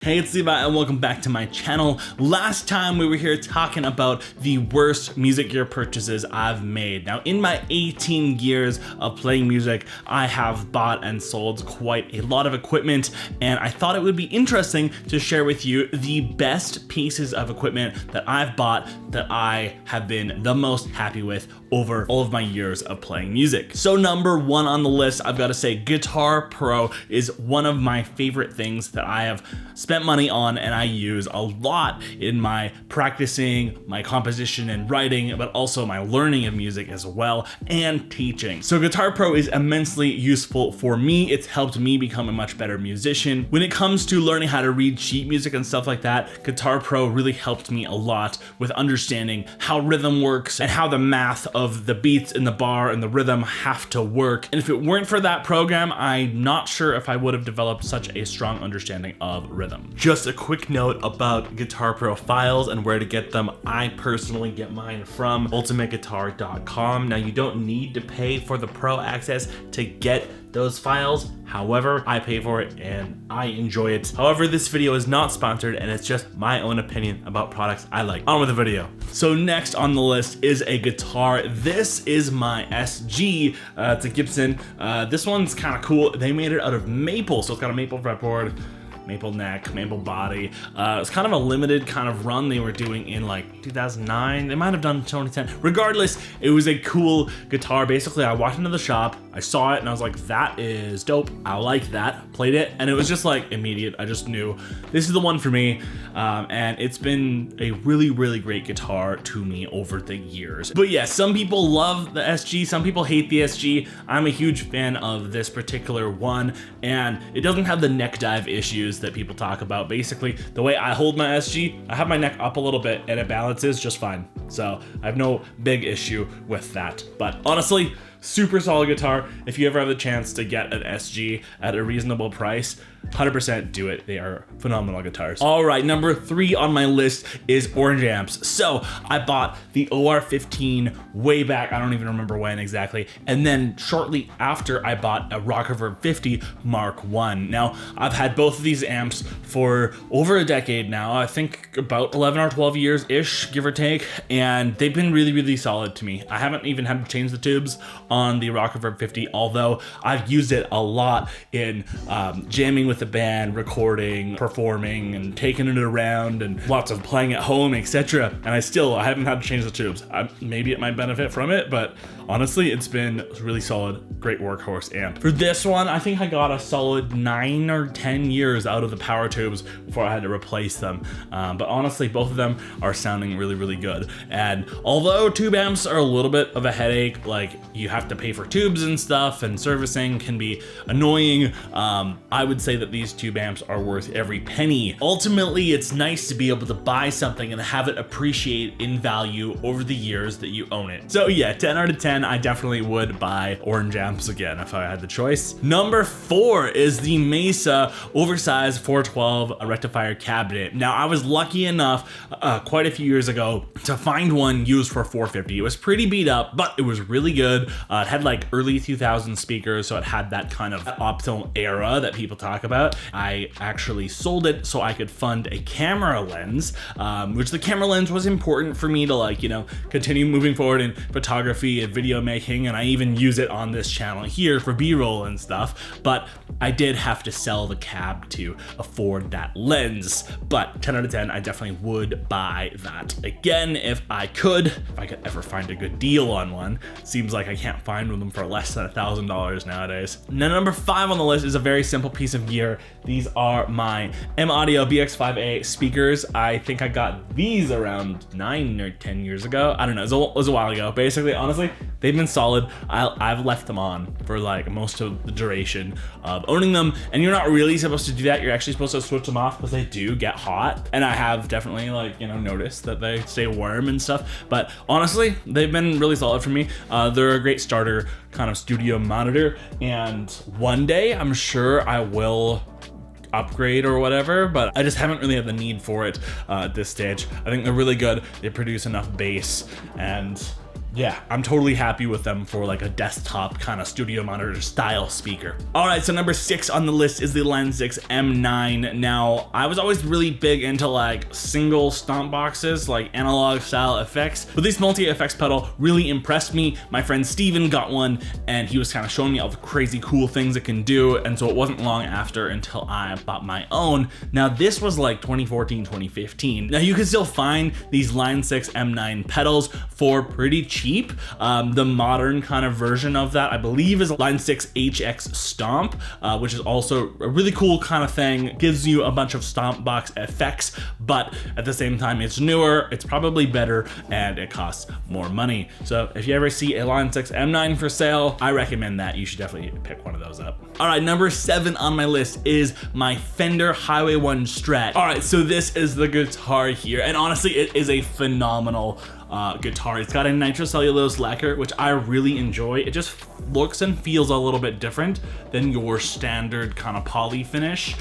Hey, it's Levi and welcome back to my channel. Last time we were here talking about the worst music gear purchases I've made. Now, in my 18 years of playing music, I have bought and sold quite a lot of equipment, and I thought it would be interesting to share with you the best pieces of equipment that I've bought that I have been the most happy with over all of my years of playing music. So number one on the list, I've got to say Guitar Pro is one of my favorite things that I have spent money on and I use a lot in my practicing, my composition and writing, but also my learning of music as well and teaching. So Guitar Pro is immensely useful for me. It's helped me become a much better musician. When it comes to learning how to read sheet music and stuff like that, Guitar Pro really helped me a lot with understanding how rhythm works and how the math of the beats in the bar and the rhythm have to work. And if it weren't for that program, I'm not sure if I would have developed such a strong understanding of rhythm. Just a quick note about Guitar Pro files and where to get them. I personally get mine from ultimateguitar.com. Now, you don't need to pay for the pro access to get those files. However, I pay for it and I enjoy it. However, this video is not sponsored and it's just my own opinion about products I like. On with the video. So next on the list is a guitar. This is my SG. It's a Gibson. This one's kind of cool. They made it out of maple, so it's got a maple fretboard, maple neck, maple body. It's kind of a limited kind of run they were doing in like 2009. They might have done 2010. Regardless, it was a cool guitar. Basically, I walked into the shop, I saw it, and I was like, that is dope. I like that. Played it, and it was just like immediate. I just knew this is the one for me. And it's been a really, really great guitar to me over the years. But yeah, some people love the SG, some people hate the SG. I'm a huge fan of this particular one, and it doesn't have the neck dive issues that people talk about. Basically, the way I hold my SG, I have my neck up a little bit and it balances just fine. So I have no big issue with that. But honestly, super solid guitar. If you ever have the chance to get an SG at a reasonable price, 100% do it. They are phenomenal guitars. All right, number 3 on my list is orange amps. So I bought the OR15 way back, I don't even remember when exactly, and then shortly after I bought a Rockerverb 50 Mark I. Now, I've had both of these amps for over a decade now, I think about 11 or 12 years-ish, give or take, and they've been really, really solid to me. I haven't even had to change the tubes on the Rockerverb 50, although I've used it a lot in jamming with the band, recording, performing, and taking it around, and lots of playing at home, etc. And I haven't had to change the tubes. Maybe it might benefit from it, but honestly, it's been really solid, great workhorse amp. For this one, I think I got a solid 9 or 10 years out of the power tubes before I had to replace them. But honestly, both of them are sounding really, really good. And although tube amps are a little bit of a headache, like you have to pay for tubes and stuff, and servicing can be annoying, I would say that these tube amps are worth every penny. Ultimately, it's nice to be able to buy something and have it appreciate in value over the years that you own it. So yeah, 10 out of 10, I definitely would buy orange amps again if I had the choice. Number 4 is the Mesa oversized 412 rectifier cabinet. Now, I was lucky enough quite a few years ago to find one used for $450. It was pretty beat up, but it was really good. It had like early 2000 speakers, so it had that kind of optimal era that people talk about. I actually sold it so I could fund a camera lens, which the camera lens was important for me to continue moving forward in photography and video making, and I even use it on this channel here for B-roll and stuff, but I did have to sell the cab to afford that lens. But 10 out of 10, I definitely would buy that again if I could ever find a good deal on one. Seems like I can't find them for less than $1,000 nowadays. Now, number 5 on the list is a very simple piece of gear. These are my M-Audio BX5A speakers. I think I got these around 9 or 10 years ago. I don't know, it was a while ago. Basically, honestly, they've been solid. I've left them on for like most of the duration of owning them, and you're not really supposed to do that. You're actually supposed to switch them off because they do get hot, and I have definitely noticed that they stay warm and stuff, but honestly, they've been really solid for me. They're a great starter kind of studio monitor, and one day I'm sure I will upgrade or whatever, but I just haven't really had the need for it at this stage. I think they're really good. They produce enough bass, and yeah, I'm totally happy with them for like a desktop kind of studio monitor style speaker. All right, so number 6 on the list is the Line 6 M9. Now, I was always really big into like single stomp boxes, like analog style effects, but this multi-effects pedal really impressed me. My friend Steven got one and he was kind of showing me all the crazy cool things it can do, and so it wasn't long after until I bought my own. Now, this was like 2014, 2015. Now, you can still find these Line 6 M9 pedals for pretty cheap. The modern kind of version of that, I believe, is Line 6 HX Stomp, which is also a really cool kind of thing. Gives you a bunch of stomp box effects, but at the same time, it's newer, it's probably better, and it costs more money. So if you ever see a Line 6 M9 for sale, I recommend that. You should definitely pick one of those up. All right, number 7 on my list is my Fender Highway 1 Strat. All right, so this is the guitar here, and honestly, it is a phenomenal guitar. It's got a nitrocellulose lacquer, which I really enjoy. It just looks and feels a little bit different than your standard kind of poly finish,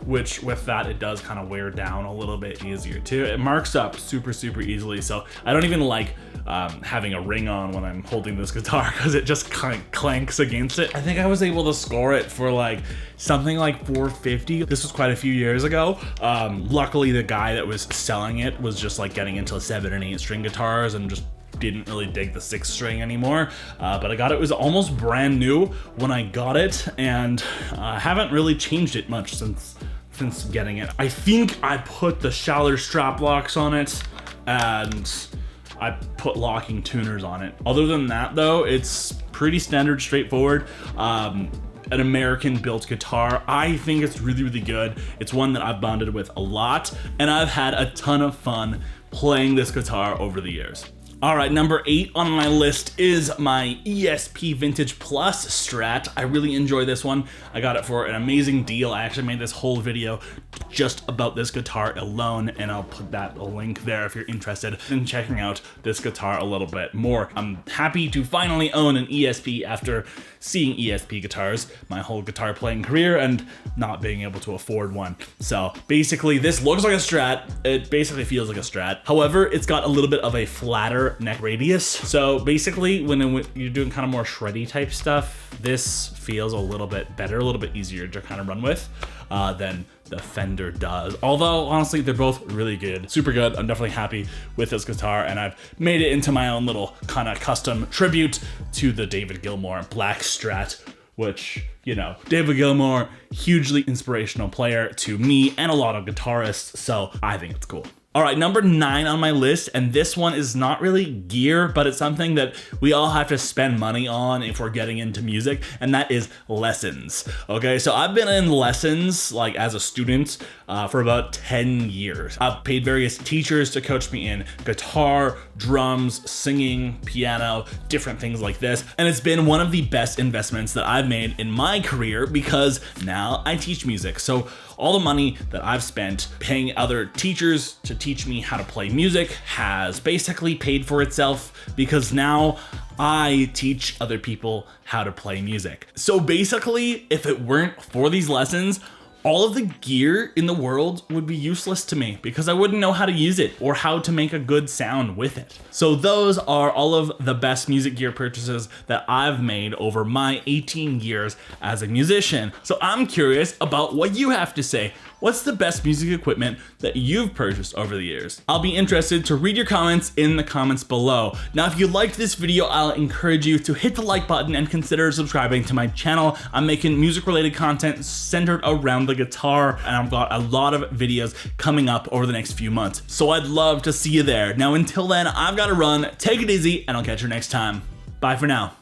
which with that, it does kind of wear down a little bit easier too. It marks up super easily, so I don't even like having a ring on when I'm holding this guitar because it just kind of clanks against it. I think I was able to score it for like something like $450. This was quite a few years ago. Luckily, the guy that was selling it was just like getting into 7 and 8 string guitars and just didn't really dig the 6 string anymore. But I got it, was almost brand new when I got it, and I haven't really changed it much since getting it. I think I put the Schaller strap locks on it, and I put locking tuners on it. Other than that though, it's pretty standard, straightforward. An American built guitar. I think it's really good. It's one that I've bonded with a lot, and I've had a ton of fun playing this guitar over the years. All right, number 8 on my list is my ESP Vintage Plus Strat. I really enjoy this one. I got it for an amazing deal. I actually made this whole video just about this guitar alone, and I'll put that link there if you're interested in checking out this guitar a little bit more. I'm happy to finally own an ESP after seeing ESP guitars my whole guitar playing career and not being able to afford one. So basically, this looks like a Strat. It basically feels like a Strat. However, it's got a little bit of a flatter neck radius. So basically, when you're doing kind of more shreddy type stuff, this feels a little bit better, a little bit easier to kind of run with than the Fender does. Although honestly, they're both really good, super good. I'm definitely happy with this guitar, and I've made it into my own little kind of custom tribute to the David Gilmour Black Strat, which, you know, David Gilmour, hugely inspirational player to me and a lot of guitarists, so I think it's cool. All right, number 9 on my list, and this one is not really gear, but it's something that we all have to spend money on if we're getting into music, and that is lessons. Okay, so I've been in lessons like as a student for about 10 years. I've paid various teachers to coach me in guitar, drums, singing, piano, different things like this, and it's been one of the best investments that I've made in my career because now I teach music. So all the money that I've spent paying other teachers to teach me how to play music has basically paid for itself because now I teach other people how to play music. So basically, if it weren't for these lessons, all of the gear in the world would be useless to me because I wouldn't know how to use it or how to make a good sound with it. So those are all of the best music gear purchases that I've made over my 18 years as a musician. So I'm curious about what you have to say. What's the best music equipment that you've purchased over the years? I'll be interested to read your comments in the comments below. Now, if you liked this video, I'll encourage you to hit the like button and consider subscribing to my channel. I'm making music related content centered around the guitar, and I've got a lot of videos coming up over the next few months. So I'd love to see you there. Now, until then, I've got to run. Take it easy, and I'll catch you next time. Bye for now.